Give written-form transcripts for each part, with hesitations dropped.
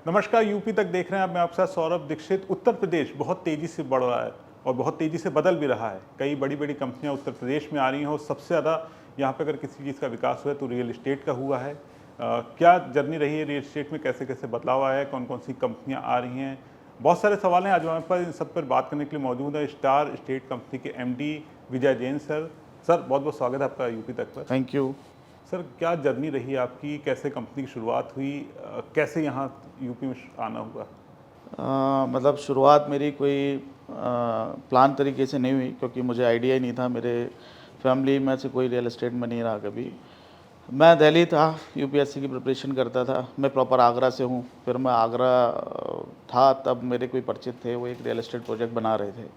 नमस्कार, यूपी तक देख रहे हैं आप। मैं आपके साथ सौरभ दीक्षित। उत्तर प्रदेश बहुत तेज़ी से बढ़ रहा है और बहुत तेज़ी से बदल भी रहा है। कई बड़ी बड़ी कंपनियां उत्तर प्रदेश में आ रही हैं और सबसे ज़्यादा यहाँ पे अगर किसी चीज़ का विकास हुआ है तो रियल इस्टेट का हुआ है। क्या जर्नी रही है रियल इस्टेट में, कैसे कैसे बदलाव आया है, कौन कौन सी कंपनियाँ आ रही हैं, बहुत सारे सवाल हैं। आज हमारे पास इन सब पर बात करने के लिए मौजूद है स्टार स्टेट कंपनी के MD विजय जैन सर। सर, बहुत बहुत स्वागत है आपका यूपी तक पर। Thank you. सर, क्या जर्नी रही है आपकी, कैसे कंपनी की शुरुआत हुई, कैसे यहाँ यूपी में आना हुआ? मतलब शुरुआत मेरी कोई प्लान तरीके से नहीं हुई, क्योंकि मुझे आइडिया ही नहीं था। मेरे फैमिली में से कोई रियल एस्टेट में नहीं रहा कभी। मैं दिल्ली था, यूपीएससी की प्रिपरेशन करता था। मैं प्रॉपर आगरा से हूँ। फिर मैं आगरा था तब मेरे कोई परिचित थे, वो एक रियल एस्टेट प्रोजेक्ट बना रहे थे।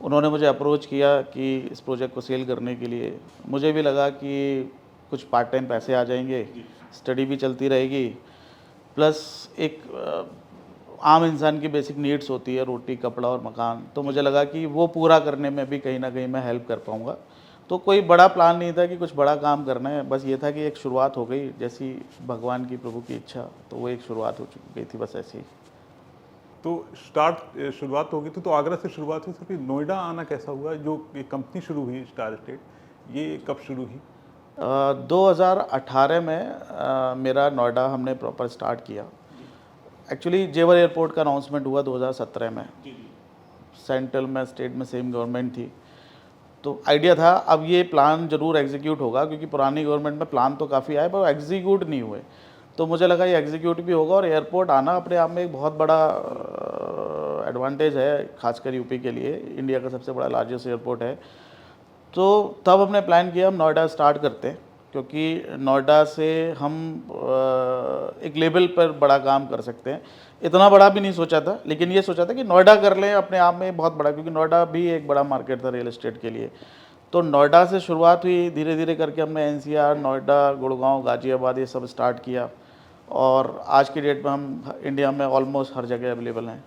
उन्होंने मुझे अप्रोच किया कि इस प्रोजेक्ट को सेल करने के लिए। मुझे भी लगा कि कुछ पार्ट टाइम पैसे आ जाएंगे, स्टडी भी चलती रहेगी, प्लस एक आम इंसान की बेसिक नीड्स होती है, रोटी, कपड़ा और मकान। तो मुझे लगा कि वो पूरा करने में भी कहीं ना कहीं मैं हेल्प कर पाऊँगा। तो कोई बड़ा प्लान नहीं था कि कुछ बड़ा काम करना है, बस ये था कि एक शुरुआत हो गई, जैसी भगवान की, प्रभु की इच्छा। तो वो एक शुरुआत हो चुकी गई थी, बस ऐसे ही। तो शुरुआत हो गई थी, तो आगरा से शुरुआत हुई। सर, फिर नोएडा आना कैसा हुआ? जो ये कंपनी शुरू हुई स्टार स्टेट, ये कब शुरू हुई? 2018 में मेरा नोएडा हमने प्रॉपर स्टार्ट किया। एक्चुअली जेवर एयरपोर्ट का अनाउंसमेंट हुआ 2017 में। सेंट्रल में, स्टेट में सेम गवर्नमेंट थी। तो आइडिया था अब ये प्लान ज़रूर एग्जीक्यूट होगा, क्योंकि पुरानी गवर्नमेंट में प्लान तो काफ़ी आए पर एग्जीक्यूट नहीं हुए। तो मुझे लगा ये एग्जीक्यूट भी होगा। और एयरपोर्ट आना अपने आप में एक बहुत बड़ा एडवांटेज है, खासकर यूपी के लिए। इंडिया का सबसे बड़ा लार्जेस्ट एयरपोर्ट है। तो तब हमने प्लान किया हम नोएडा स्टार्ट करते हैं, क्योंकि नोएडा से हम एक लेवल पर बड़ा काम कर सकते हैं। इतना बड़ा भी नहीं सोचा था, लेकिन ये सोचा था कि नोएडा कर लें अपने आप में बहुत बड़ा, क्योंकि नोएडा भी एक बड़ा मार्केट था रियल एस्टेट के लिए। तो नोएडा से शुरुआत हुई, धीरे धीरे करके हमने NCR, नोएडा, गुड़गांव, गाजियाबाद ये सब स्टार्ट किया। और आज की डेट में हम इंडिया में ऑलमोस्ट हर जगह अवेलेबल हैं।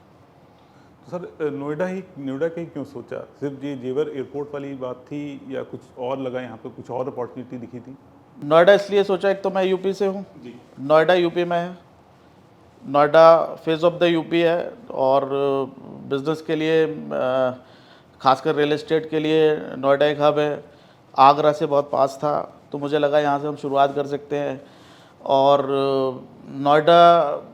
तो सर, नोएडा का ही क्यों सोचा? सिर्फ ये जेवर एयरपोर्ट वाली बात थी या कुछ और लगा, यहाँ पे कुछ और अपॉर्चुनिटी दिखी थी? नोएडा इसलिए सोचा, एक तो मैं यूपी से हूँ, नोएडा यूपी में है, Noida face of the UP है। और बिज़नेस के लिए, खासकर रियल एस्टेट के लिए नोएडा एक हब है। आगरा से बहुत पास था, तो मुझे लगा यहाँ से हम शुरुआत कर सकते हैं। और नोएडा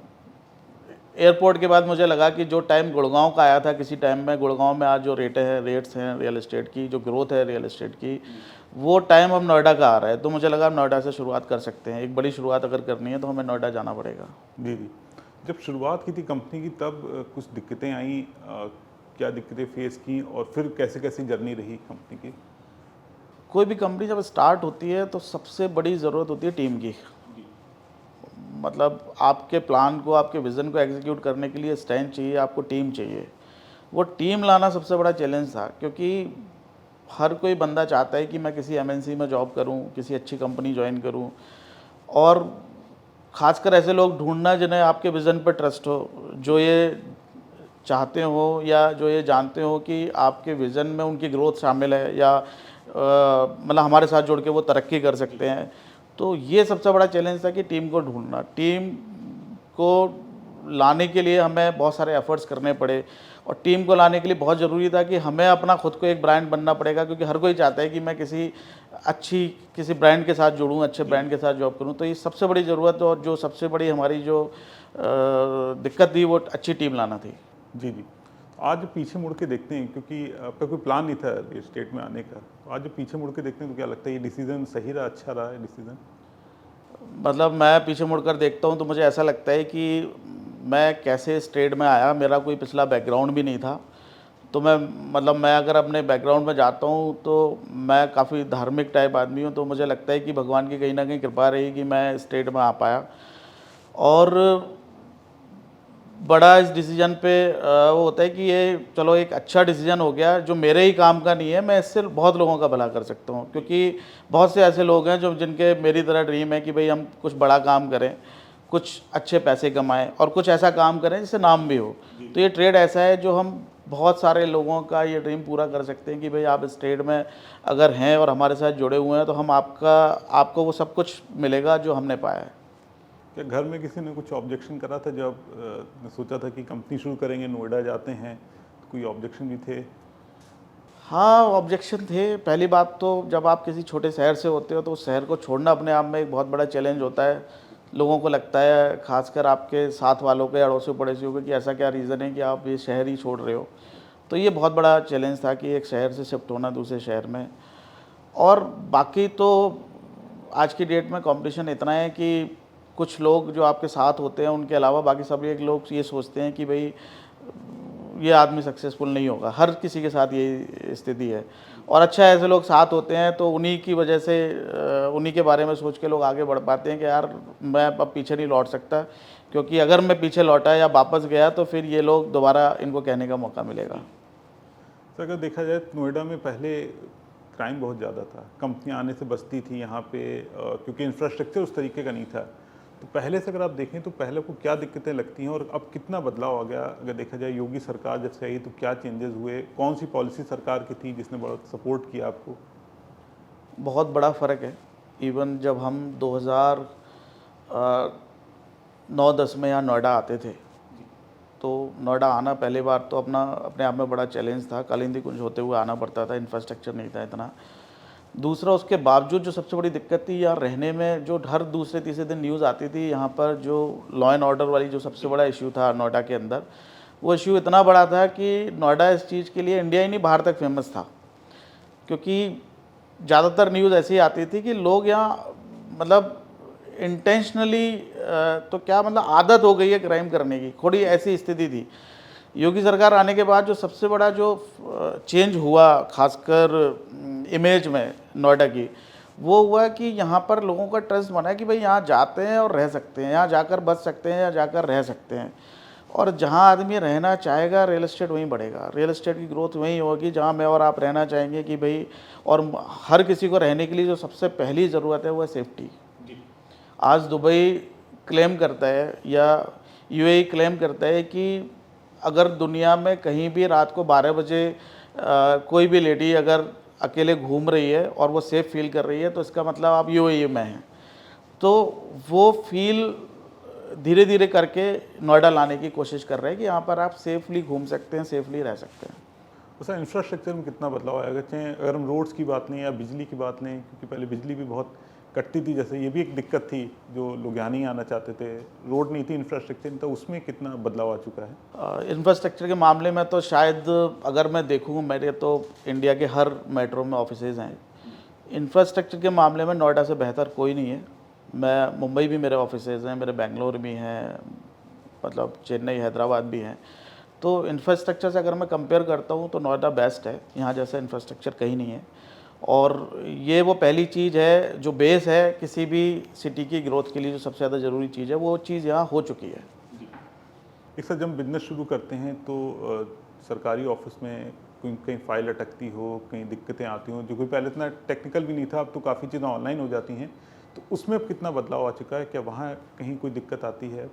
एयरपोर्ट के बाद मुझे लगा कि जो टाइम गुड़गांव का आया था किसी टाइम में, गुड़गांव में आज जो रेट्स हैं रियल एस्टेट की, जो ग्रोथ है रियल एस्टेट की, वो टाइम अब नोएडा का आ रहा है। तो मुझे लगा नोएडा से शुरुआत कर सकते हैं। एक बड़ी शुरुआत अगर करनी है तो हमें नोएडा जाना पड़ेगा। जी जी। जब शुरुआत की थी कंपनी की, तब कुछ दिक्कतें आई, क्या दिक्कतें फेस की, और फिर कैसे कैसी जर्नी रही कंपनी की? कोई भी कंपनी जब स्टार्ट होती है तो सबसे बड़ी ज़रूरत होती है टीम की। मतलब आपके प्लान को, आपके विज़न को एग्जीक्यूट करने के लिए स्ट्रेंथ चाहिए, आपको टीम चाहिए। वो टीम लाना सबसे बड़ा चैलेंज था, क्योंकि हर कोई बंदा चाहता है कि मैं किसी MNC में जॉब करूं, किसी अच्छी कंपनी ज्वाइन करूं। और ख़ासकर ऐसे लोग ढूंढना जिन्हें आपके विज़न पर ट्रस्ट हो, जो ये चाहते हो या जो ये जानते हो कि आपके विज़न में उनकी ग्रोथ शामिल है, या मतलब हमारे साथ जुड़ के वो तरक्की कर सकते हैं। तो ये सबसे बड़ा चैलेंज था कि टीम को ढूंढना। टीम को लाने के लिए हमें बहुत सारे एफर्ट्स करने पड़े। और टीम को लाने के लिए बहुत ज़रूरी था कि हमें अपना खुद को एक ब्रांड बनना पड़ेगा, क्योंकि हर कोई चाहता है कि मैं किसी ब्रांड के साथ जुड़ूं, अच्छे ब्रांड के साथ जॉब करूं। तो ये सबसे बड़ी ज़रूरत और जो सबसे बड़ी हमारी जो दिक्कत थी, वो अच्छी टीम लाना थी। जी जी। आज पीछे मुड़ के देखते हैं, क्योंकि आपका कोई प्लान नहीं था रियल एस्टेट में आने का, तो आज जब पीछे मुड़ के देखते हैं तो क्या लगता है, ये डिसीजन सही रहा, अच्छा रहा है डिसीजन? मतलब मैं पीछे मुड़कर देखता हूँ तो मुझे ऐसा लगता है कि मैं कैसे इस ट्रेड में आया। मेरा कोई पिछला बैकग्राउंड भी नहीं था। तो मैं अगर अपने बैकग्राउंड में जाता हूँ तो मैं काफ़ी धार्मिक टाइप आदमी हूँ। तो मुझे लगता है कि भगवान की कहीं ना कहीं कृपा रही कि मैं इस ट्रेड में आ पाया। और बड़ा इस डिसीजन पे वो होता है कि ये चलो एक अच्छा डिसीजन हो गया, जो मेरे ही काम का नहीं है, मैं इससे बहुत लोगों का भला कर सकता हूँ। क्योंकि बहुत से ऐसे लोग हैं जो जिनके मेरी तरह ड्रीम है कि भाई हम कुछ बड़ा काम करें, कुछ अच्छे पैसे कमाएं और कुछ ऐसा काम करें जिससे नाम भी हो। तो ये ट्रेड ऐसा है जो हम बहुत सारे लोगों का ये ड्रीम पूरा कर सकते हैं कि भाई आप इस ट्रेड में अगर हैं और हमारे साथ जुड़े हुए हैं तो हम आपको वो सब कुछ मिलेगा जो हमने पाया है। क्या घर में किसी ने कुछ ऑब्जेक्शन करा था जब सोचा था कि कंपनी शुरू करेंगे, नोएडा जाते हैं, तो कोई ऑब्जेक्शन भी थे? हाँ, ऑब्जेक्शन थे। पहली बात तो जब आप किसी छोटे शहर से होते हो तो उस शहर को छोड़ना अपने आप में एक बहुत बड़ा चैलेंज होता है। लोगों को लगता है, खासकर आपके साथ वालों के, अड़ोसी पड़ोसियों के, कि ऐसा क्या रीज़न है कि आप ये शहर ही छोड़ रहे हो। तो ये बहुत बड़ा चैलेंज था कि एक शहर से शिफ्ट होना दूसरे शहर में। और बाकी तो आज की डेट में कंपटीशन इतना है कि कुछ लोग जो आपके साथ होते हैं उनके अलावा बाकी सभी एक लोग ये सोचते हैं कि भाई ये आदमी सक्सेसफुल नहीं होगा। हर किसी के साथ ये स्थिति है। और अच्छा, ऐसे लोग साथ होते हैं तो उन्हीं की वजह से उन्हीं के बारे में सोच के लोग आगे बढ़ पाते हैं कि यार मैं अब पीछे नहीं लौट सकता, क्योंकि अगर मैं पीछे लौटा या वापस गया तो फिर ये लोग दोबारा इनको कहने का मौका मिलेगा। तो अगर देखा जाए तो नोएडा में पहले क्राइम बहुत ज़्यादा था, कंपनियां आने से बचती थी यहाँ पे, क्योंकि इंफ्रास्ट्रक्चर उस तरीके का नहीं था। तो पहले से अगर आप देखें तो पहले को क्या दिक्कतें लगती हैं और अब कितना बदलाव आ गया? अगर देखा जाए योगी सरकार जब से आई तो क्या चेंजेस हुए? कौन सी पॉलिसी सरकार की थी जिसने बहुत सपोर्ट किया आपको? बहुत बड़ा फ़र्क है। इवन जब हम 2009-10 में यहाँ नोएडा आते थे, तो नोएडा आना पहली बार तो अपने आप में बड़ा चैलेंज था। कालिंदी कुंज होते हुए आना पड़ता था, इंफ्रास्ट्रक्चर नहीं था इतना। दूसरा, उसके बावजूद जो सबसे बड़ी दिक्कत थी यहाँ रहने में, जो हर दूसरे तीसरे दिन न्यूज़ आती थी यहाँ पर, जो लॉ एंड ऑर्डर वाली जो सबसे बड़ा इशू था नोएडा के अंदर, वो इशू इतना बड़ा था कि नोएडा इस चीज़ के लिए इंडिया ही नहीं बाहर तक फेमस था। क्योंकि ज़्यादातर न्यूज़ ऐसी आती थी कि लोग यहाँ मतलब इंटेंशनली, तो क्या मतलब आदत हो गई है क्राइम करने की, थोड़ी ऐसी स्थिति थी। योगी सरकार आने के बाद जो सबसे बड़ा जो चेंज हुआ, खासकर इमेज में नोएडा की, वो हुआ कि यहाँ पर लोगों का ट्रस्ट बना है कि भाई यहाँ जाते हैं और रह सकते हैं, यहाँ जाकर बच सकते हैं या जाकर रह सकते हैं। और जहाँ आदमी रहना चाहेगा, रियल एस्टेट वहीं बढ़ेगा, रियल एस्टेट की ग्रोथ वहीं होगी जहाँ मैं और आप रहना चाहेंगे कि भाई। और हर किसी को रहने के लिए जो सबसे पहली ज़रूरत है वो है सेफ्टी। आज दुबई क्लेम करता है या यूएई क्लेम करता है कि अगर दुनिया में कहीं भी रात को 12 बजे कोई भी लेडी अगर अकेले घूम रही है और वो सेफ़ फील कर रही है तो इसका मतलब आप यूएई में हैं। तो वो फील धीरे धीरे करके नोएडा लाने की कोशिश कर रहे हैं कि यहाँ पर आप सेफली घूम सकते हैं, सेफली रह सकते हैं। उसका इंफ्रास्ट्रक्चर में कितना बदलाव आएगा? चाहे अगर हम रोड्स की बात लें या बिजली की बात लें, क्योंकि पहले बिजली भी बहुत कटती थी, जैसे ये भी एक दिक्कत थी, जो लोग यहाँ नहीं आना चाहते थे, रोड नहीं थी, इंफ्रास्ट्रक्चर नहीं था, उसमें कितना बदलाव आ चुका है? इंफ्रास्ट्रक्चर के मामले में तो शायद अगर मैं देखूँ, मेरे तो इंडिया के हर मेट्रो में ऑफिसेज हैं। इंफ्रास्ट्रक्चर के मामले में नोएडा से बेहतर कोई नहीं है। मैं मुंबई भी मेरे ऑफिसेज हैं, मेरे बेंगलोर भी हैं, मतलब चेन्नई, हैदराबाद भी हैं। तो इंफ्रास्ट्रक्चर से अगर मैं कंपेयर करता हूँ तो नोएडा बेस्ट है। यहाँ जैसा इंफ्रास्ट्रक्चर कहीं नहीं है। और ये वो पहली चीज़ है जो बेस है किसी भी सिटी की ग्रोथ के लिए, जो सबसे ज़्यादा ज़रूरी चीज़ है, वो चीज़ यहाँ हो चुकी है। एक साथ जब बिजनेस शुरू करते हैं तो सरकारी ऑफिस में कहीं फाइल अटकती हो, कहीं दिक्कतें आती हों, जो कोई पहले इतना टेक्निकल भी नहीं था, अब तो काफ़ी चीज़ें ऑनलाइन हो जाती हैं, तो उसमें अब कितना बदलाव आ चुका है? क्या वहाँ कहीं कोई दिक्कत आती है?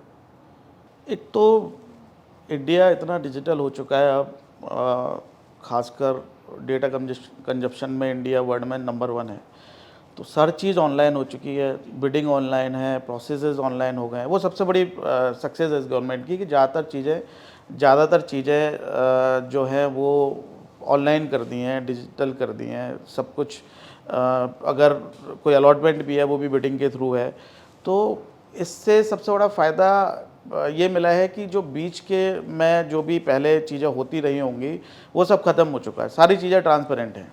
एक तो इंडिया इतना डिजिटल हो चुका है अब, खासकर डेटा कंजप्शन में इंडिया वर्ल्ड में नंबर 1 है। तो हर चीज़ ऑनलाइन हो चुकी है, बिडिंग ऑनलाइन है, प्रोसेसेस ऑनलाइन हो गए हैं। वो सबसे बड़ी सक्सेस है इस गवर्नमेंट की कि ज़्यादातर चीज़ें जो हैं वो ऑनलाइन कर दी हैं, डिजिटल कर दी हैं सब कुछ। अगर कोई अलॉटमेंट भी है वो भी बिडिंग के थ्रू है। तो इससे सबसे बड़ा फ़ायदा ये मिला है कि जो बीच के में जो भी पहले चीज़ें होती रही होंगी वो सब ख़त्म हो चुका है, सारी चीज़ें ट्रांसपेरेंट हैं।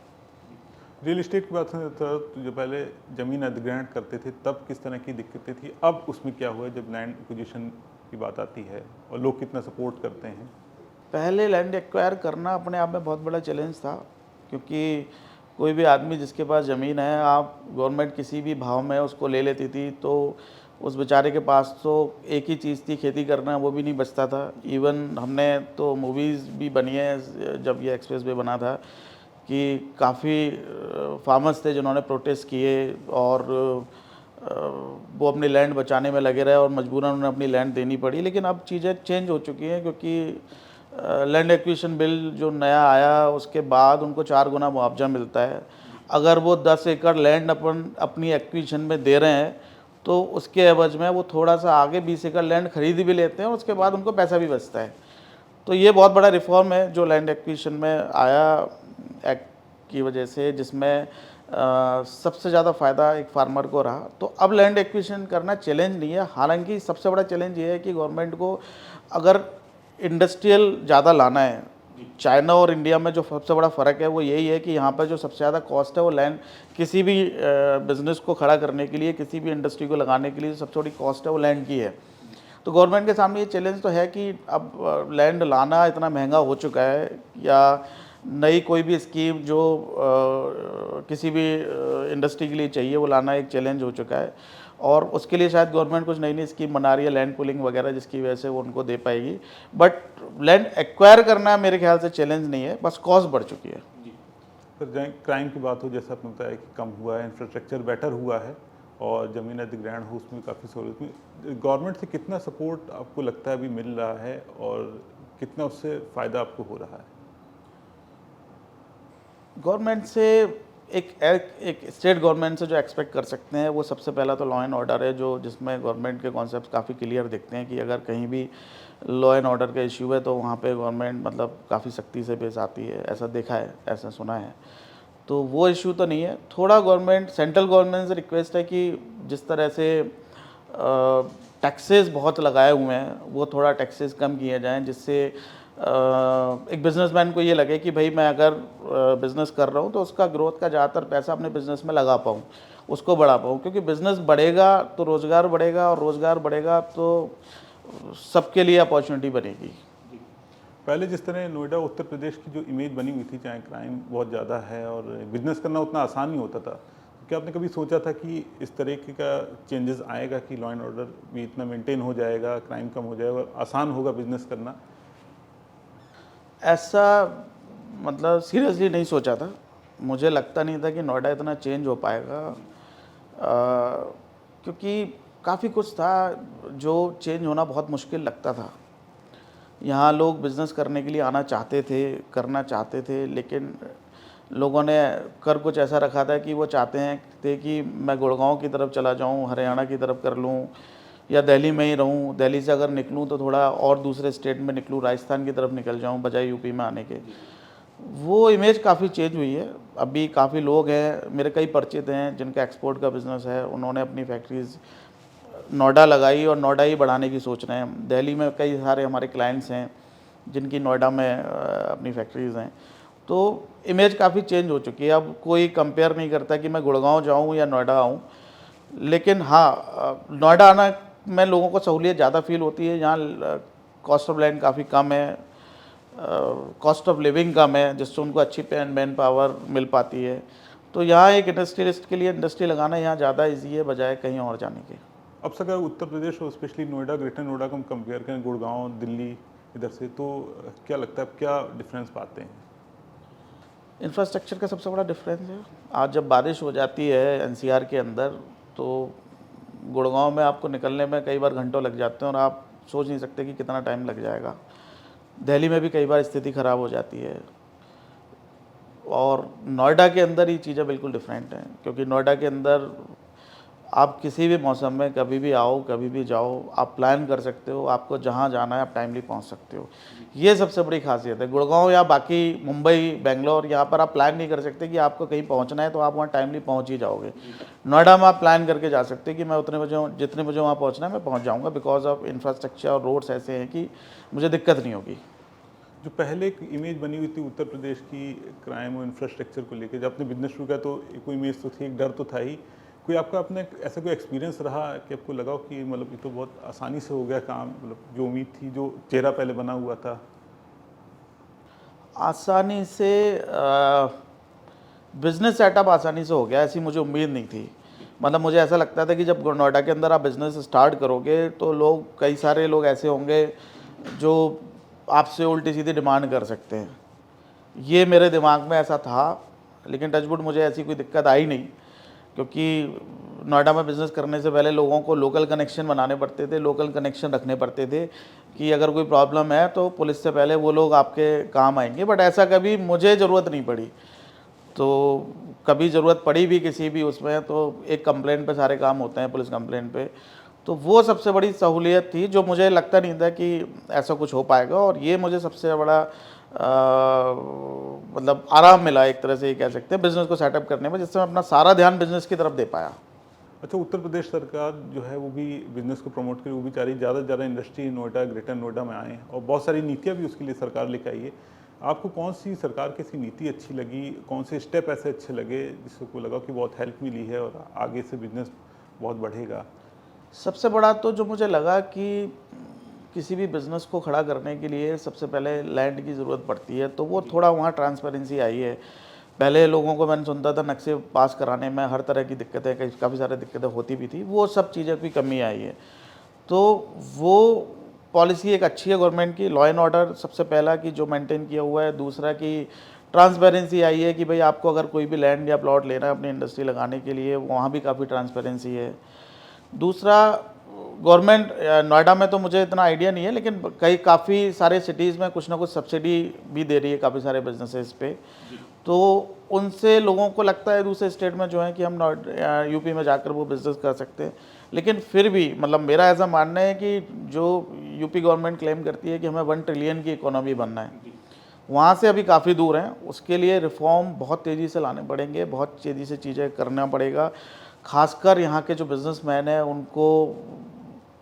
रियल एस्टेट की बात करें तो जो पहले ज़मीन अधिग्रहण करते थे तब किस तरह की दिक्कतें थी, अब उसमें क्या हुआ जब लैंड एक्विजिशन की बात आती है और लोग कितना सपोर्ट करते हैं? पहले लैंड एक्वायर करना अपने आप में बहुत बड़ा चैलेंज था, क्योंकि कोई भी आदमी जिसके पास ज़मीन है, आप गवर्नमेंट किसी भी भाव में उसको ले लेती थी तो उस बेचारे के पास तो एक ही चीज़ थी, खेती करना, वो भी नहीं बचता था। इवन हमने तो मूवीज़ भी बनी है जब ये एक्सप्रेस वे बना था कि काफ़ी फार्मर्स थे जिन्होंने प्रोटेस्ट किए और वो अपनी लैंड बचाने में लगे रहे और मजबूरन उन्हें अपनी लैंड देनी पड़ी। लेकिन अब चीज़ें चेंज हो चुकी हैं, क्योंकि लैंड एक्विजिशन बिल जो नया आया उसके बाद उनको 4 गुना मुआवजा मिलता है। अगर वो 10 एकड़ लैंड अपनी एक्विजिशन में दे रहे हैं तो उसके एवज में वो थोड़ा सा आगे 20 एकड़ लैंड खरीद भी लेते हैं और उसके बाद उनको पैसा भी बचता है। तो ये बहुत बड़ा रिफॉर्म है जो लैंड एक्विजिशन में आया एक्ट की वजह से, जिसमें सबसे ज़्यादा फ़ायदा एक फार्मर को रहा। तो अब लैंड एक्विजिशन करना चैलेंज नहीं है, हालांकि सबसे बड़ा चैलेंज ये है कि गवर्नमेंट को अगर इंडस्ट्रियल ज़्यादा लाना है, चाइना और इंडिया में जो सबसे बड़ा फ़र्क है वो यही है कि यहाँ पर जो सबसे ज़्यादा कॉस्ट है वो लैंड, किसी भी बिज़नेस को खड़ा करने के लिए, किसी भी इंडस्ट्री को लगाने के लिए सबसे बड़ी कॉस्ट है वो लैंड की है। तो गवर्नमेंट के सामने ये चैलेंज तो है कि अब लैंड लाना इतना महंगा हो चुका है, या नई कोई भी स्कीम जो किसी भी इंडस्ट्री के लिए चाहिए वो लाना एक चैलेंज हो चुका है। और उसके लिए शायद गवर्नमेंट कुछ नई नई स्कीम बना रही है, लैंड पुलिंग वगैरह, जिसकी वजह से वो उनको दे पाएगी। बट लैंड एक्वायर करना मेरे ख्याल से चैलेंज नहीं है, बस कॉस्ट बढ़ चुकी है। सर जहाँ क्राइम की बात हो, जैसा आपने बताया कि कम हुआ है, इंफ्रास्ट्रक्चर बेटर हुआ है और ज़मीन अधिग्रहण हो उसमें काफ़ी सहूलत में, गवर्नमेंट से कितना सपोर्ट आपको लगता है अभी मिल रहा है और कितना उससे फ़ायदा आपको हो रहा है? गवर्नमेंट से एक स्टेट गवर्नमेंट से जो एक्सपेक्ट कर सकते हैं वो सबसे पहला तो लॉ एंड ऑर्डर है, जो जिसमें गवर्नमेंट के कॉन्सेप्ट काफ़ी क्लियर दिखते हैं कि अगर कहीं भी लॉ एंड ऑर्डर का इश्यू है तो वहाँ पे गवर्नमेंट मतलब काफ़ी सख्ती से पेश आती है, ऐसा देखा है, ऐसा सुना है। तो वो इश्यू तो नहीं है। थोड़ा गवर्नमेंट, सेंट्रल गवर्नमेंट से रिक्वेस्ट है कि जिस तरह से टैक्सेस बहुत लगाए हुए हैं वो थोड़ा टैक्सेस कम किए जाएँ, जिससे एक बिजनेसमैन को ये लगे कि भाई मैं अगर बिज़नेस कर रहा हूँ तो उसका ग्रोथ का ज़्यादातर पैसा अपने बिज़नेस में लगा पाऊँ, उसको बढ़ा पाऊँ, क्योंकि बिज़नेस बढ़ेगा तो रोज़गार बढ़ेगा और रोज़गार बढ़ेगा तो सबके लिए अपॉर्चुनिटी बनेगी। पहले जिस तरह नोएडा उत्तर प्रदेश की जो इमेज बनी हुई थी, चाहे क्राइम बहुत ज़्यादा है और बिजनेस करना उतना आसान नहीं होता था, क्या आपने कभी सोचा था कि इस तरीके का चेंजेस आएगा कि लॉ एंड ऑर्डर भी इतना मेंटेन हो जाएगा, क्राइम कम हो जाएगा और आसान होगा बिजनेस करना? ऐसा मतलब सीरियसली नहीं सोचा था। मुझे लगता नहीं था कि नोएडा इतना चेंज हो पाएगा, क्योंकि काफ़ी कुछ था जो चेंज होना बहुत मुश्किल लगता था। यहाँ लोग बिज़नेस करने के लिए आना चाहते थे, करना चाहते थे, लेकिन लोगों ने कर कुछ ऐसा रखा था कि वो चाहते हैं थे कि मैं गुड़गांव की तरफ चला जाऊँ, हरियाणा की तरफ कर लूँ, या दिल्ली में ही रहूँ। दिल्ली से अगर निकलूँ तो थोड़ा और दूसरे स्टेट में निकलूँ, राजस्थान की तरफ निकल जाऊँ बजाय यूपी में आने के। वो इमेज काफ़ी चेंज हुई है। अभी काफ़ी लोग हैं, मेरे कई परिचित हैं जिनका एक्सपोर्ट का बिज़नेस है, उन्होंने अपनी फैक्ट्रीज़ नोएडा लगाई और नोएडा ही बढ़ाने की सोच रहे हैं। दिल्ली में कई सारे हमारे क्लाइंट्स हैं जिनकी नोएडा में अपनी फैक्ट्रीज़ हैं। तो इमेज काफ़ी चेंज हो चुकी है। अब कोई कंपेयर नहीं करता कि मैं गुड़गांव जाऊँ या नोएडा आऊँ। लेकिन हाँ, नोएडा आना में लोगों को सहूलियत ज़्यादा फील होती है। यहाँ कॉस्ट ऑफ लैंड काफ़ी कम है, कॉस्ट ऑफ लिविंग कम है, जिससे उनको अच्छी मैन पावर मिल पाती है। तो यहाँ एक इंडस्ट्रियलिस्ट के लिए इंडस्ट्री लगाना यहाँ ज़्यादा ईजी है बजाय कहीं और जाने के। अब से अगर उत्तर प्रदेश और स्पेशली नोएडा, ग्रेटर नोएडा को हम कंपेयर करें गुड़गांव, दिल्ली इधर से, तो क्या लगता है आप क्या डिफरेंस पाते हैं? इंफ्रास्ट्रक्चर का सबसे बड़ा डिफरेंस है। आज जब बारिश हो जाती है एनसीआर के अंदर, तो गुड़गांव में आपको निकलने में कई बार घंटों लग जाते हैं और आप सोच नहीं सकते कि कितना टाइम लग जाएगा। दिल्ली में भी कई बार स्थिति ख़राब हो जाती है। और नोएडा के अंदर ये चीज़ें बिल्कुल डिफरेंट हैं, क्योंकि नोएडा के अंदर आप किसी भी मौसम में कभी भी आओ, कभी भी जाओ, आप प्लान कर सकते हो, आपको जहाँ जाना है आप टाइमली पहुँच सकते हो। ये सबसे बड़ी खासियत है। गुड़गांव या बाकी मुंबई, बेंगलोर, यहाँ पर आप प्लान नहीं कर सकते कि आपको कहीं पहुँचना है तो आप वहाँ टाइमली पहुँच ही जाओगे। नोएडा में आप प्लान करके जा सकते हैं कि मैं उतने बजे, जितने बजे वहाँ पहुँचना है मैं पहुँच जाऊँगा, बिकॉज ऑफ इंफ्रास्ट्रक्चर और रोड्स ऐसे हैं कि मुझे दिक्कत नहीं होगी। जो पहले एक इमेज बनी हुई थी उत्तर प्रदेश की क्राइम और इंफ्रास्ट्रक्चर को लेकर, जब आपने बिजनेस शुरू किया तो कोई इमेज तो थी, एक डर तो था ही। कोई आपका अपने ऐसा कोई एक्सपीरियंस रहा कि आपको लगा कि मतलब ये तो बहुत आसानी से हो गया काम, मतलब जो उम्मीद थी, जो चेहरा पहले बना हुआ था? आसानी से बिज़नेस सेटअप आसानी से हो गया, ऐसी मुझे उम्मीद नहीं थी। मतलब मुझे ऐसा लगता था कि जब नोएडा के अंदर आप बिज़नेस स्टार्ट करोगे तो लोग, कई सारे लोग ऐसे होंगे जो आपसे उल्टी सीधी डिमांड कर सकते हैं। ये मेरे दिमाग में ऐसा था, लेकिन टचवुड मुझे ऐसी कोई दिक्कत आई नहीं, क्योंकि नोएडा में बिज़नेस करने से पहले लोगों को लोकल कनेक्शन बनाने पड़ते थे, लोकल कनेक्शन रखने पड़ते थे कि अगर कोई प्रॉब्लम है तो पुलिस से पहले वो लोग आपके काम आएंगे। बट ऐसा कभी मुझे ज़रूरत नहीं पड़ी। तो कभी ज़रूरत पड़ी भी किसी भी उसमें तो एक कंप्लेंट पे सारे काम होते हैं, पुलिस कंप्लेंट पे। तो वो सबसे बड़ी सहूलियत थी जो मुझे लगता नहीं था कि ऐसा कुछ हो पाएगा, और ये मुझे सबसे बड़ा मतलब आराम मिला एक तरह से, ये कह सकते हैं, बिज़नेस को सेटअप करने में, जिससे मैं अपना सारा ध्यान बिज़नेस की तरफ दे पाया। अच्छा, उत्तर प्रदेश सरकार जो है वो भी बिजनेस को प्रमोट करे, वो भी चाह रही ज़्यादा से ज़्यादा इंडस्ट्री नोएडा, ग्रेटर नोएडा में आए, और बहुत सारी नीतियाँ भी उसके लिए सरकार लेकर आई है। आपको कौन सी सरकार की ऐसी नीति अच्छी लगी, कौन से स्टेप ऐसे अच्छे लगे जिसको लगा कि बहुत हेल्प मिली है और आगे से बिजनेस बहुत बढ़ेगा? सबसे बड़ा तो जो मुझे लगा कि किसी भी बिज़नेस को खड़ा करने के लिए सबसे पहले लैंड की ज़रूरत पड़ती है, तो वो थोड़ा वहाँ ट्रांसपेरेंसी आई है। पहले लोगों को मैंने सुनता था नक्शे पास कराने में हर तरह की दिक्कतें, काफ़ी सारी दिक्कतें होती भी थी, वो सब चीज़ों की कमी आई है। तो वो पॉलिसी एक अच्छी है गवर्नमेंट की, लॉ एंड ऑर्डर सबसे पहला कि जो मेंटेन किया हुआ है। दूसरा कि ट्रांसपेरेंसी आई है कि भाई आपको अगर कोई भी लैंड या प्लॉट लेना है अपनी इंडस्ट्री लगाने के लिए, वहाँ भी काफ़ी ट्रांसपेरेंसी है। दूसरा, गवर्नमेंट नोएडा में तो मुझे इतना आइडिया नहीं है, लेकिन कई काफ़ी सारे सिटीज़ में कुछ ना कुछ सब्सिडी भी दे रही है काफ़ी सारे बिजनेसेस पे। तो उनसे लोगों को लगता है दूसरे स्टेट में जो है कि हम यूपी में जाकर वो बिज़नेस कर सकते हैं। लेकिन फिर भी मतलब मेरा ऐसा मानना है कि जो यूपी गवर्नमेंट क्लेम करती है कि हमें 1 ट्रिलियन की इकोनॉमी बनना है, वहाँ से अभी काफ़ी दूर हैं। उसके लिए रिफ़ॉर्म बहुत तेज़ी से लाने पड़ेंगे, बहुत तेज़ी से चीज़ें करना पड़ेगा। ख़ासकर यहाँ के जो बिज़नेसमैन हैं उनको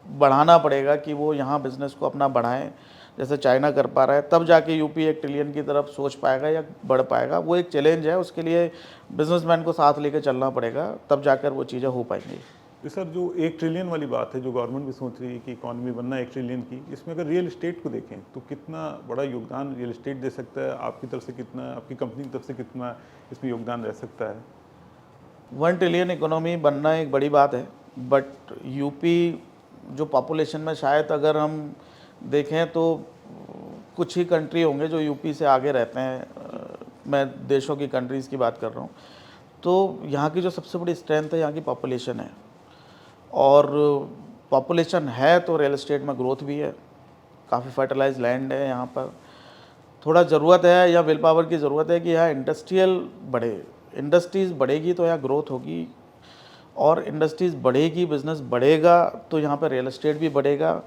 बढ़ाना पड़ेगा कि वो यहाँ बिज़नेस को अपना बढ़ाएँ, जैसे चाइना कर पा रहा है, तब जाके यूपी 1 ट्रिलियन की तरफ सोच पाएगा या बढ़ पाएगा। वो एक चैलेंज है, उसके लिए बिज़नेसमैन को साथ लेके चलना पड़ेगा, तब जाकर वो चीज़ें हो पाएँगी। तो सर, जो 1 ट्रिलियन वाली बात है, जो गवर्नमेंट भी सोच रही है कि इकॉनमी बनना है 1 ट्रिलियन की, इसमें अगर रियल एस्टेट को देखें तो कितना बड़ा योगदान रियल एस्टेट दे सकता है? आपकी तरफ से कितना, आपकी कंपनी की तरफ से कितना इसमें योगदान रह सकता है? 1 ट्रिलियन इकोनॉमी बनना एक बड़ी बात है, बट यूपी जो पॉपुलेशन में शायद अगर हम देखें तो कुछ ही कंट्री होंगे जो यूपी से आगे रहते हैं। मैं देशों की, कंट्रीज़ की बात कर रहा हूँ। तो यहाँ की जो सबसे बड़ी स्ट्रेंथ है यहाँ की पॉपुलेशन है, और पॉपुलेशन है तो रियल एस्टेट में ग्रोथ भी है, काफ़ी फर्टिलाइज लैंड है यहाँ पर। थोड़ा ज़रूरत है या विल पावर की ज़रूरत है कि यहाँ इंडस्ट्रियल बढ़े, इंडस्ट्रीज़ बढ़ेगी तो यहाँ ग्रोथ होगी, और इंडस्ट्रीज़ बढ़ेगी, बिज़नेस बढ़ेगा तो यहाँ पर रियल एस्टेट भी बढ़ेगा।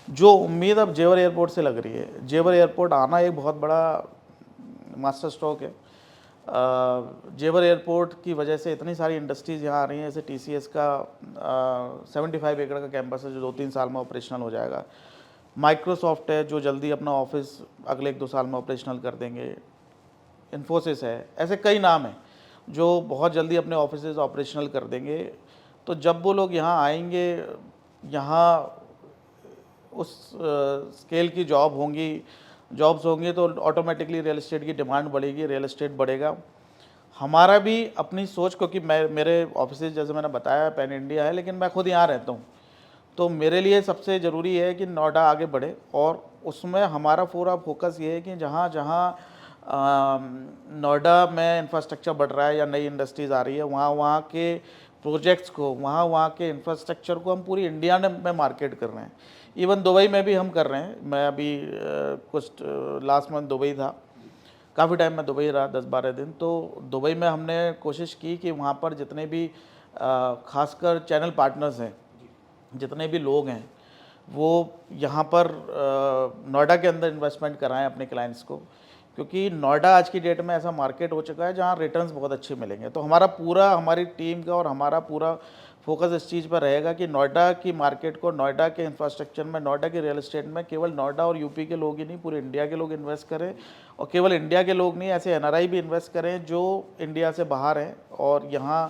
जो उम्मीद अब जेवर एयरपोर्ट से लग रही है, जेवर एयरपोर्ट आना एक बहुत बड़ा मास्टर स्ट्रोक है। जेवर एयरपोर्ट की वजह से इतनी सारी इंडस्ट्रीज़ यहाँ आ रही हैं, जैसे टीसीएस का 75 एकड़ का कैंपस है जो 2-3 साल में ऑपरेशनल हो जाएगा। माइक्रोसॉफ्ट है जो जल्दी अपना ऑफिस अगले 1-2 साल में ऑपरेशनल कर देंगे। इन्फोसिस है, ऐसे कई नाम हैं जो बहुत जल्दी अपने ऑफिसेज ऑपरेशनल कर देंगे। तो जब वो लोग यहाँ आएंगे, यहाँ उस स्केल की जॉब्स होंगी तो ऑटोमेटिकली रियल एस्टेट की डिमांड बढ़ेगी, रियल एस्टेट बढ़ेगा। हमारा भी अपनी सोच, क्योंकि मेरे ऑफिसेज जैसे मैंने बताया पैन इंडिया है, लेकिन मैं खुद यहाँ रहता हूँ, तो मेरे लिए सबसे ज़रूरी है कि नोएडा आगे बढ़े, और उसमें हमारा पूरा फोकस ये है कि जहाँ जहाँ नोएडा में इंफ्रास्ट्रक्चर बढ़ रहा है या नई इंडस्ट्रीज़ आ रही है, वहाँ के प्रोजेक्ट्स को, वहाँ के इंफ्रास्ट्रक्चर को हम पूरी इंडिया में मार्केट कर रहे हैं। इवन दुबई में भी हम कर रहे हैं। मैं अभी कुछ लास्ट मंथ दुबई था, काफ़ी टाइम में दुबई रहा, 10-12 दिन। तो दुबई में हमने कोशिश की कि वहाँ पर जितने भी खासकर चैनल पार्टनर्स हैं, जितने भी लोग हैं, वो यहाँ पर नोएडा के अंदर इन्वेस्टमेंट कराएं अपने क्लाइंट्स को, क्योंकि नोएडा आज की डेट में ऐसा मार्केट हो चुका है जहाँ रिटर्न्स बहुत अच्छे मिलेंगे। तो हमारी टीम का और हमारा पूरा फोकस इस चीज़ पर रहेगा कि नोएडा की मार्केट को, नोएडा के इंफ्रास्ट्रक्चर में, नोएडा के रियल एस्टेट में केवल नोएडा और यूपी के लोग ही नहीं, पूरे इंडिया के लोग इन्वेस्ट करें। और केवल इंडिया के लोग नहीं, ऐसे एनआरआई भी इन्वेस्ट करें जो इंडिया से बाहर हैं और यहाँ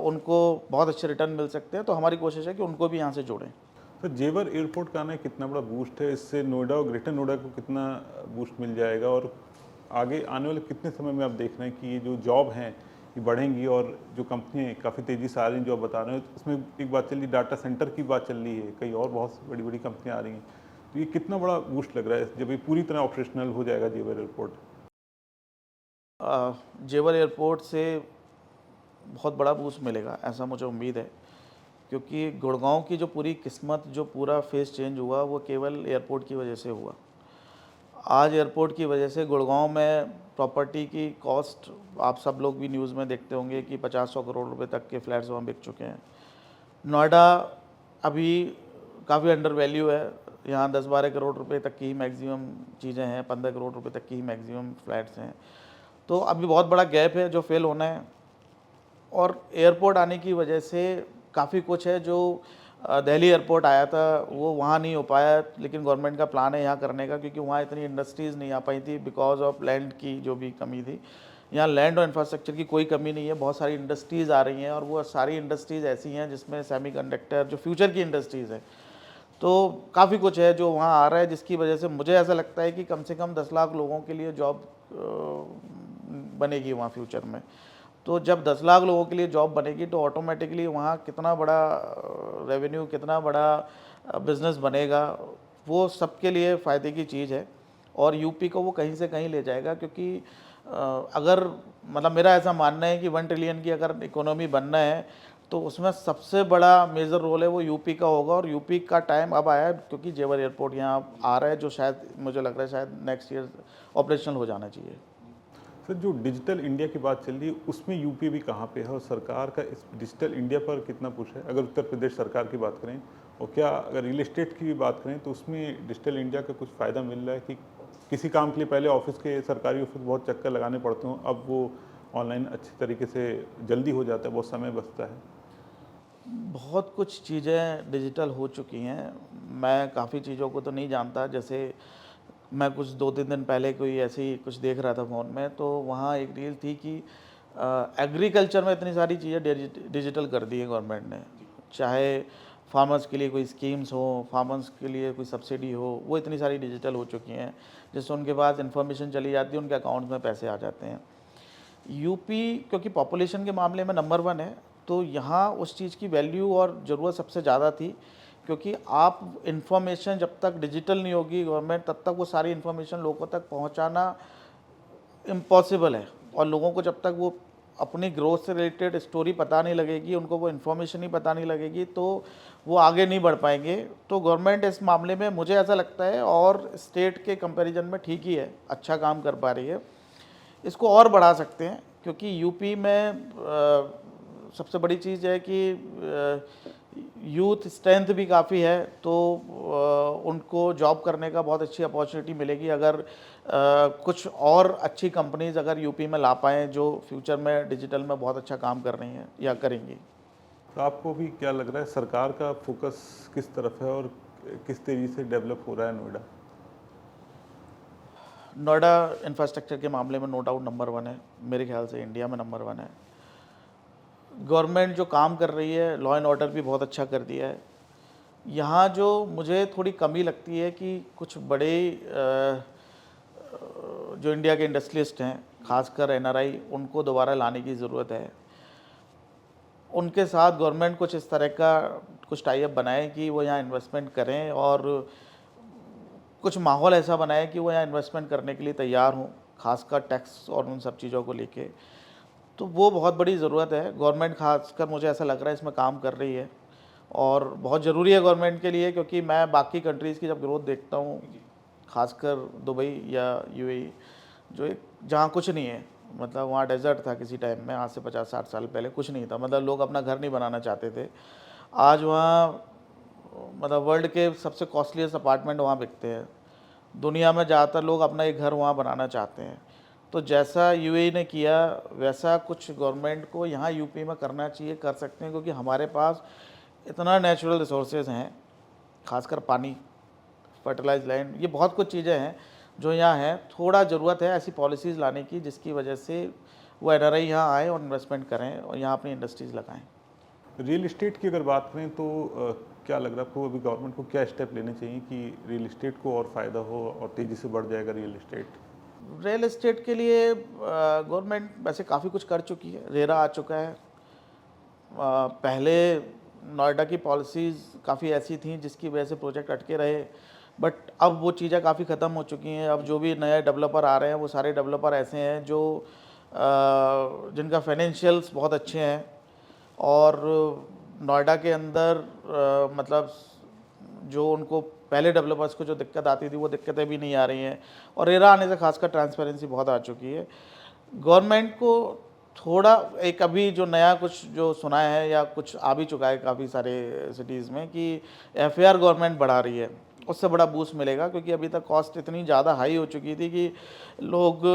उनको बहुत अच्छे रिटर्न मिल सकते हैं। तो हमारी कोशिश है कि उनको भी यहाँ से जोड़ें। तो जेवर एयरपोर्ट का आना कितना बड़ा बूस्ट है, इससे नोएडा और ग्रेटर नोएडा को कितना बूस्ट मिल जाएगा, और आगे आने वाले कितने समय में आप देख रहे हैं कि ये जो जॉब हैं ये बढ़ेंगी, और जो कंपनियाँ काफ़ी तेज़ी से आ रही हैं जो आप बता रहे हैं, इसमें एक बात चल रही, डाटा सेंटर की बात चल रही है, कई और बहुत बड़ी बड़ी कंपनियाँ आ रही हैं, तो ये कितना बड़ा बूस्ट लग रहा है जब ये पूरी तरह ऑपरेशनल हो जाएगा जेवर एयरपोर्ट? जेवर एयरपोर्ट से बहुत बड़ा बूस्ट मिलेगा, ऐसा मुझे उम्मीद है, क्योंकि गुड़गांव की जो पूरी किस्मत, जो पूरा फेस चेंज हुआ, वो केवल एयरपोर्ट की वजह से हुआ। आज एयरपोर्ट की वजह से गुड़गांव में प्रॉपर्टी की कॉस्ट, आप सब लोग भी न्यूज़ में देखते होंगे कि 50-100 करोड़ रुपए तक के फ्लैट्स वहाँ बिक चुके हैं। नोएडा अभी काफ़ी अंडर वैल्यू है, यहाँ 10-12 करोड़ रुपए तक की ही मैक्सिमम चीज़ें हैं, 15 करोड़ रुपए तक की ही मैक्सिमम फ्लैट्स हैं। तो अभी बहुत बड़ा गैप है जो फिल होना है, और एयरपोर्ट आने की वजह से काफ़ी कुछ है जो दिल्ली एयरपोर्ट आया था वो वहाँ नहीं हो पाया, लेकिन गवर्नमेंट का प्लान है यहाँ करने का, क्योंकि वहाँ इतनी इंडस्ट्रीज़ नहीं आ पाई थी बिकॉज ऑफ लैंड की जो भी कमी थी। यहाँ लैंड और इंफ्रास्ट्रक्चर की कोई कमी नहीं है, बहुत सारी इंडस्ट्रीज़ आ रही हैं, और वो सारी इंडस्ट्रीज़ ऐसी हैं जिसमें सेमीकंडक्टर जो फ्यूचर की इंडस्ट्रीज़ है, तो काफ़ी कुछ है जो वहाँ आ रहा है, जिसकी वजह से मुझे ऐसा लगता है कि कम से कम 10 लाख लोगों के लिए जॉब बनेगी वहाँ फ्यूचर में। तो जब 10 लाख लोगों के लिए जॉब बनेगी तो ऑटोमेटिकली वहाँ कितना बड़ा रेवेन्यू, कितना बड़ा बिजनेस बनेगा, वो सबके लिए फ़ायदे की चीज़ है, और यूपी को वो कहीं से कहीं ले जाएगा। क्योंकि अगर मतलब मेरा ऐसा मानना है कि 1 ट्रिलियन की अगर इकोनॉमी बनना है तो उसमें सबसे बड़ा मेजर रोल है वो यूपी का होगा, और यूपी का टाइम अब आया है, क्योंकि जेवर एयरपोर्ट यहाँ आ रहा है जो शायद मुझे लग रहा है शायद नेक्स्ट ईयर ऑपरेशनल हो जाना चाहिए। सर, जो डिजिटल इंडिया की बात चल रही है उसमें यूपी भी कहाँ पे है, और सरकार का इस डिजिटल इंडिया पर कितना पुश है अगर उत्तर प्रदेश सरकार की बात करें? और क्या अगर रियल एस्टेट की भी बात करें तो उसमें डिजिटल इंडिया का कुछ फ़ायदा मिल रहा है कि किसी काम के लिए पहले ऑफिस के सरकारी ऑफिस बहुत चक्कर लगाने पड़ते हों, अब वो ऑनलाइन अच्छे तरीके से जल्दी हो जाता है, बहुत समय बचता है? बहुत कुछ चीज़ें डिजिटल हो चुकी हैं, मैं काफ़ी चीज़ों को तो नहीं जानता। जैसे मैं कुछ 2-3 दिन पहले कोई ऐसे ही कुछ देख रहा था फ़ोन में, तो वहाँ एक रील थी कि एग्रीकल्चर में इतनी सारी चीज़ें डिजिटल कर दी है गवर्नमेंट ने। चाहे फार्मर्स के लिए कोई स्कीम्स हो, फार्मर्स के लिए कोई सब्सिडी हो, वो इतनी सारी डिजिटल हो चुकी हैं, जिससे उनके पास इन्फॉर्मेशन चली जाती है, उनके अकाउंट में पैसे आ जाते हैं। यूपी क्योंकि पॉपुलेशन के मामले में नंबर 1 है, तो यहाँ उस चीज़ की वैल्यू और ज़रूरत सबसे ज़्यादा थी, क्योंकि आप इन्फॉर्मेशन जब तक डिजिटल नहीं होगी गवर्नमेंट, तब तक वो सारी इन्फॉर्मेशन लोगों तक पहुँचाना इम्पॉसिबल है, और लोगों को जब तक वो अपनी ग्रोथ से रिलेटेड स्टोरी पता नहीं लगेगी, उनको वो इन्फॉर्मेशन ही पता नहीं लगेगी, तो वो आगे नहीं बढ़ पाएंगे। तो गवर्नमेंट इस मामले में मुझे ऐसा लगता है और स्टेट के कंपैरिजन में ठीक ही है, अच्छा काम कर पा रही है। इसको और बढ़ा सकते हैं, क्योंकि यूपी में सबसे बड़ी चीज़ है कि यूथ स्ट्रेंथ भी काफ़ी है, तो उनको जॉब करने का बहुत अच्छी अपॉर्चुनिटी मिलेगी अगर कुछ और अच्छी कंपनीज अगर यूपी में ला पाएँ जो फ्यूचर में डिजिटल में बहुत अच्छा काम कर रही हैं या करेंगी। तो आपको भी क्या लग रहा है सरकार का फोकस किस तरफ है और किस तेजी से डेवलप हो रहा है नोएडा? नोएडा इंफ्रास्ट्रक्चर के मामले में नो डाउट नंबर 1 है, मेरे ख्याल से इंडिया में नंबर 1 है। गवर्नमेंट जो काम कर रही है, लॉ एंड ऑर्डर भी बहुत अच्छा कर दिया है। यहाँ जो मुझे थोड़ी कमी लगती है कि कुछ बड़े जो इंडिया के इंडस्ट्रियलिस्ट हैं, खासकर एनआरआई, उनको दोबारा लाने की ज़रूरत है। उनके साथ गवर्नमेंट कुछ इस तरह का कुछ टाई अप बनाए कि वो यहाँ इन्वेस्टमेंट करें, और कुछ माहौल ऐसा बनाए कि वो यहाँ इन्वेस्टमेंट करने के लिए तैयार हों, खासकर टैक्स और उन सब चीज़ों को लेके। तो वो बहुत बड़ी ज़रूरत है। गवर्नमेंट खासकर मुझे ऐसा लग रहा है इसमें काम कर रही है, और बहुत ज़रूरी है गवर्नमेंट के लिए, क्योंकि मैं बाकी कंट्रीज़ की जब ग्रोथ देखता हूँ, खासकर दुबई या यूएई, जो एक जहाँ कुछ नहीं है, मतलब वहाँ डेजर्ट था किसी टाइम में, आज से 50-60 साल पहले कुछ नहीं था, मतलब लोग अपना घर नहीं बनाना चाहते थे। आज वहाँ मतलब वर्ल्ड के सबसे कॉस्टलीस्ट अपार्टमेंट वहाँ बिकते हैं। दुनिया में ज़्यादातर लोग अपना एक घर वहाँ बनाना चाहते हैं। तो जैसा यूएई ने किया वैसा कुछ गवर्नमेंट को यहाँ यूपी में करना चाहिए, कर सकते हैं, क्योंकि हमारे पास इतना नेचुरल रिसोर्सेज हैं, खासकर पानी, फर्टिलाइज लैंड, ये बहुत कुछ चीज़ें हैं जो यहाँ हैं। थोड़ा ज़रूरत है ऐसी पॉलिसीज़ लाने की जिसकी वजह से वो एनआरआई यहाँ आए और इन्वेस्टमेंट करें और यहाँ अपनी इंडस्ट्रीज़ लगाएं। रियल एस्टेट की अगर बात करें तो क्या लग रहा है आपको अभी गवर्नमेंट को क्या स्टेप लेने चाहिए कि रियल एस्टेट को और फ़ायदा हो और तेज़ी से बढ़ जाएगा रियल एस्टेट? रियल एस्टेट के लिए गवर्नमेंट वैसे काफ़ी कुछ कर चुकी है, रेरा आ चुका है। पहले नोएडा की पॉलिसीज़ काफ़ी ऐसी थी जिसकी वजह से प्रोजेक्ट अटके रहे, बट अब वो चीज़ें काफ़ी ख़त्म हो चुकी हैं। अब जो भी नए डेवलपर आ रहे हैं वो सारे डेवलपर ऐसे हैं जो जिनका फाइनेंशियल्स बहुत अच्छे हैं, और नोएडा के अंदर मतलब जो उनको पहले डेवलपर्स को जो दिक्कत आती थी वो दिक्कतें भी नहीं आ रही हैं, और रेरा आने से खासकर ट्रांसपेरेंसी बहुत आ चुकी है। गवर्नमेंट को थोड़ा एक अभी जो नया कुछ जो सुना है या कुछ आ भी चुका है काफ़ी सारे सिटीज़ में कि एफआईआर गवर्नमेंट बढ़ा रही है, उससे बड़ा बूस्ट मिलेगा, क्योंकि अभी तक कॉस्ट इतनी ज़्यादा हाई हो चुकी थी कि लोग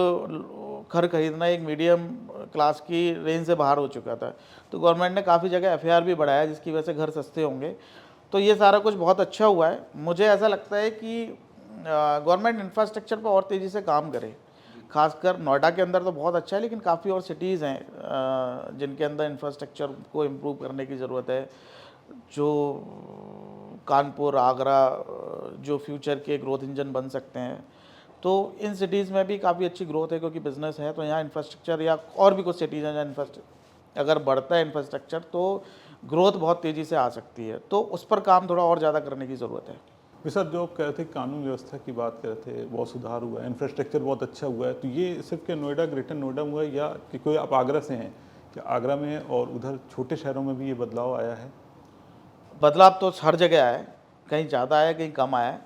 घर खरीदना एक मीडियम क्लास की रेंज से बाहर हो चुका था। तो गवर्नमेंट ने काफ़ी जगह एफआईआर भी बढ़ाया, जिसकी वजह से घर सस्ते होंगे। तो ये सारा कुछ बहुत अच्छा हुआ है। मुझे ऐसा लगता है कि गवर्नमेंट इंफ्रास्ट्रक्चर पर और तेज़ी से काम करे। खासकर नोएडा के अंदर तो बहुत अच्छा है, लेकिन काफ़ी और सिटीज़ हैं जिनके अंदर इंफ्रास्ट्रक्चर को इम्प्रूव करने की ज़रूरत है। जो कानपुर, आगरा जो फ्यूचर के ग्रोथ इंजन बन सकते हैं, तो इन सिटीज़ में भी काफ़ी अच्छी ग्रोथ है, क्योंकि बिज़नेस है। तो यहाँ इंफ्रास्ट्रक्चर या और भी कुछ सिटीज़ हैं जहाँ इंफ्रास्ट्रक्चर अगर बढ़ता है इंफ्रास्ट्रक्चर तो ग्रोथ बहुत तेज़ी से आ सकती है। तो उस पर काम थोड़ा और ज़्यादा करने की ज़रूरत है। सर, जो आप कह रहे थे कानून व्यवस्था की बात कर रहे थे, बहुत सुधार हुआ है, इंफ्रास्ट्रक्चर बहुत अच्छा हुआ है, तो ये सिर्फ क्या नोएडा, ग्रेटर नोएडा में हुआ है, या कि कोई आप आगरा से हैं, क्या आगरा में और उधर छोटे शहरों में भी ये बदलाव आया है? बदलाव तो हर जगह आया है, कहीं ज़्यादा आया है, कहीं कम आया है।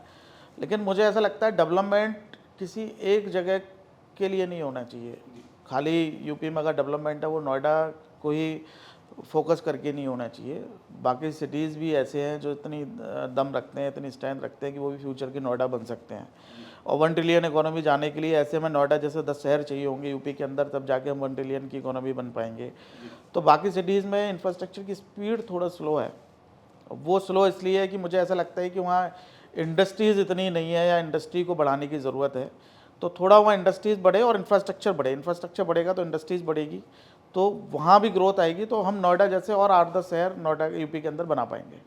लेकिन मुझे ऐसा लगता है डेवलपमेंट किसी एक जगह के लिए नहीं होना चाहिए। खाली यूपी में अगर डेवलपमेंट है वो नोएडा को ही फोकस करके नहीं होना चाहिए। बाकी सिटीज़ भी ऐसे हैं जो इतनी दम रखते हैं, इतनी स्ट्रेंथ रखते हैं कि वो भी फ्यूचर के नोएडा बन सकते हैं। और 1 ट्रिलियन इकोनॉमी जाने के लिए ऐसे में नोएडा जैसे 10 शहर चाहिए होंगे यूपी के अंदर, तब जाके हम 1 ट्रिलियन की इकोनॉमी बन पाएंगे। तो बाकी सिटीज़ में इंफ्रास्ट्रक्चर की स्पीड थोड़ा स्लो है। वो स्लो इसलिए है कि मुझे ऐसा लगता है कि वहाँ इंडस्ट्रीज़ इतनी नहीं है, या इंडस्ट्री को बढ़ाने की ज़रूरत है। तो थोड़ा वहाँ इंडस्ट्रीज़ बढ़े और इंफ्रास्ट्रक्चर बढ़े। इंफ्रास्ट्रक्चर बढ़ेगा तो इंडस्ट्रीज़ बढ़ेगी, तो वहाँ भी ग्रोथ आएगी। तो हम नोएडा जैसे और 8-10 शहर नोएडा यूपी के अंदर बना पाएंगे।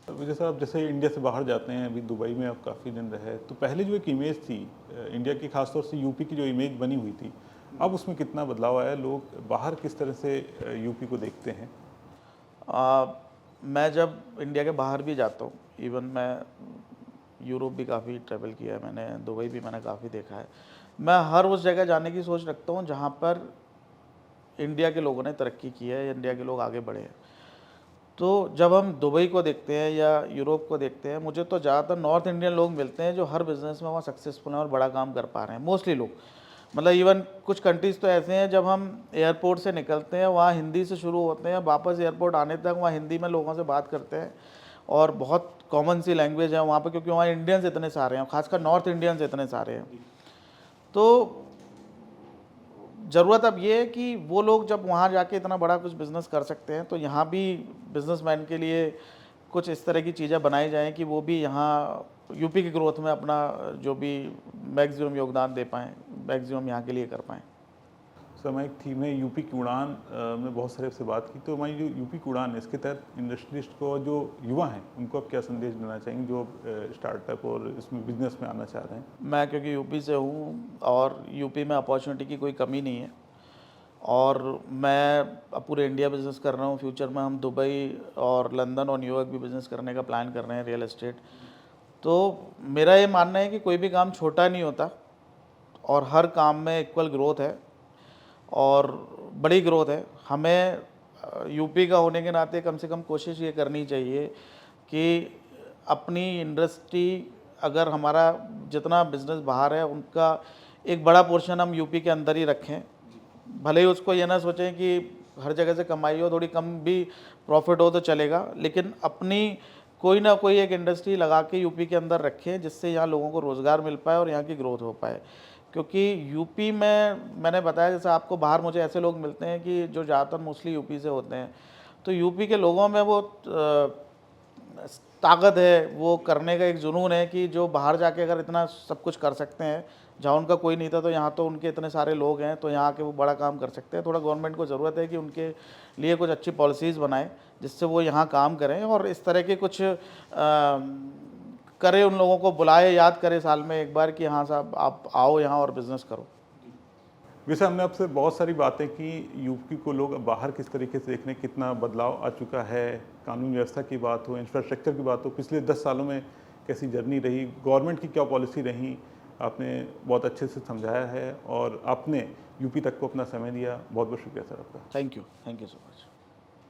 विजय साहब, जैसे इंडिया से बाहर जाते हैं, अभी दुबई में आप काफ़ी दिन रहे, तो पहले जो एक इमेज थी इंडिया की, खासतौर से यूपी की जो इमेज बनी हुई थी, अब उसमें कितना बदलाव आया? लोग बाहर किस तरह से यूपी को देखते हैं? मैं जब इंडिया के बाहर भी जाता हूँ, इवन मैं यूरोप भी काफ़ी ट्रैवल किया है मैंने, दुबई भी मैंने काफ़ी देखा है। मैं हर उस जगह जाने की सोच रखता हूँ जहाँ पर इंडिया के लोगों ने तरक्की की है, इंडिया के लोग आगे बढ़े हैं। तो जब हम दुबई को देखते हैं या यूरोप को देखते हैं, मुझे तो ज़्यादातर नॉर्थ इंडियन लोग मिलते हैं जो हर बिज़नेस में वहाँ सक्सेसफुल हैं और बड़ा काम कर पा रहे हैं, मोस्टली लोग। मतलब इवन कुछ कंट्रीज़ तो ऐसे हैं, जब हम एयरपोर्ट से निकलते हैं वहाँ हिंदी से शुरू होते हैं, वापस एयरपोर्ट आने तक वहाँ हिंदी में लोगों से बात करते हैं, और बहुत कॉमन सी लैंग्वेज है वहाँ पर, क्योंकि वहाँ इंडियंस इतने सारे हैं, खासकर नॉर्थ इंडियंस इतने सारे हैं। तो ज़रूरत अब ये है कि वो लोग जब वहाँ जाके इतना बड़ा कुछ बिज़नेस कर सकते हैं, तो यहाँ भी बिज़नेसमैन के लिए कुछ इस तरह की चीज़ें बनाई जाएँ कि वो भी यहाँ यूपी की ग्रोथ में अपना जो भी मैक्सिमम योगदान दे पाएँ, मैक्सिमम यहाँ के लिए कर पाएँ। सर, मैं एक थीम है यूपी की उड़ान में बहुत सारे से बात की, तो मैं जो यूपी की उड़ान है, इसके तहत इंडस्ट्रियलिस्ट को, जो युवा हैं, उनको आप क्या संदेश देना चाहेंगे जो स्टार्टअप और इसमें बिजनेस में आना चाह रहे हैं? मैं क्योंकि यूपी से हूँ और यूपी में अपॉर्चुनिटी की कोई कमी नहीं है, और मैं अब पूरे इंडिया बिज़नेस कर रहा हूँ। फ्यूचर में हम दुबई और लंदन और न्यूयॉर्क भी बिज़नेस करने का प्लान कर रहे हैं, रियल एस्टेट। तो मेरा ये मानना है कि कोई भी काम छोटा नहीं होता, और हर काम में इक्वल ग्रोथ है और बड़ी ग्रोथ है। हमें यूपी का होने के नाते कम से कम कोशिश ये करनी चाहिए कि अपनी इंडस्ट्री, अगर हमारा जितना बिज़नेस बाहर है उनका एक बड़ा पोर्शन हम यूपी के अंदर ही रखें। भले ही उसको ये ना सोचें कि हर जगह से कमाई हो, थोड़ी कम भी प्रॉफिट हो तो चलेगा, लेकिन अपनी कोई ना कोई एक इंडस्ट्री लगा के यूपी के अंदर रखें, जिससे यहाँ लोगों को रोज़गार मिल पाए और यहाँ की ग्रोथ हो पाए। क्योंकि यूपी में मैंने बताया, जैसे आपको बाहर मुझे ऐसे लोग मिलते हैं कि जो ज़्यादातर मोस्टली यूपी से होते हैं, तो यूपी के लोगों में वो ताकत है, वो करने का एक जुनून है कि जो बाहर जाके अगर इतना सब कुछ कर सकते हैं, जहाँ उनका कोई नहीं था तो यहाँ तो उनके इतने सारे लोग हैं, तो यहाँ आके वो बड़ा काम कर सकते हैं। थोड़ा गवर्नमेंट को ज़रूरत है कि उनके लिए कुछ अच्छी पॉलिसीज़ बनाए, जिससे वो यहाँ काम करें, और इस तरह के कुछ करे, उन लोगों को बुलाए, याद करे साल में एक बार कि हाँ साहब आप आओ यहाँ और बिज़नेस करो। वैसे हमने आपसे बहुत सारी बातें की, यूपी को लोग बाहर किस तरीके से देखने, कितना बदलाव आ चुका है, कानून व्यवस्था की बात हो, इंफ्रास्ट्रक्चर की बात हो, पिछले 10 सालों में कैसी जर्नी रही, गवर्नमेंट की क्या पॉलिसी रही, आपने बहुत अच्छे से समझाया है, और आपने यूपी तक को अपना समय दिया। बहुत बहुत शुक्रिया सर आपका। Thank you so much.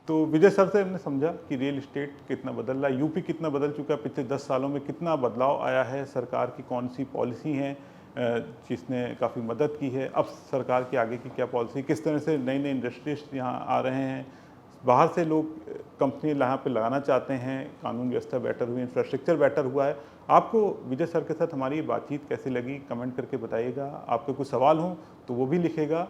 तो विजय सर से हमने समझा कि रियल इस्टेट कितना बदल रहा है, यूपी कितना बदल चुका है, पिछले 10 सालों में कितना बदलाव आया है, सरकार की कौन सी पॉलिसी हैं जिसने काफ़ी मदद की है, अब सरकार की आगे की क्या पॉलिसी, किस तरह से नई नई इंडस्ट्रीज यहाँ आ रहे हैं, बाहर से लोग कंपनी यहाँ पे लगाना चाहते हैं, कानून व्यवस्था बेटर हुई, इंफ्रास्ट्रक्चर बेटर हुआ है। आपको विजय सर के साथ हमारी ये बातचीत कैसी लगी, कमेंट करके बताइएगा। आपके कुछ सवाल हों तो वो भी लिखेगा।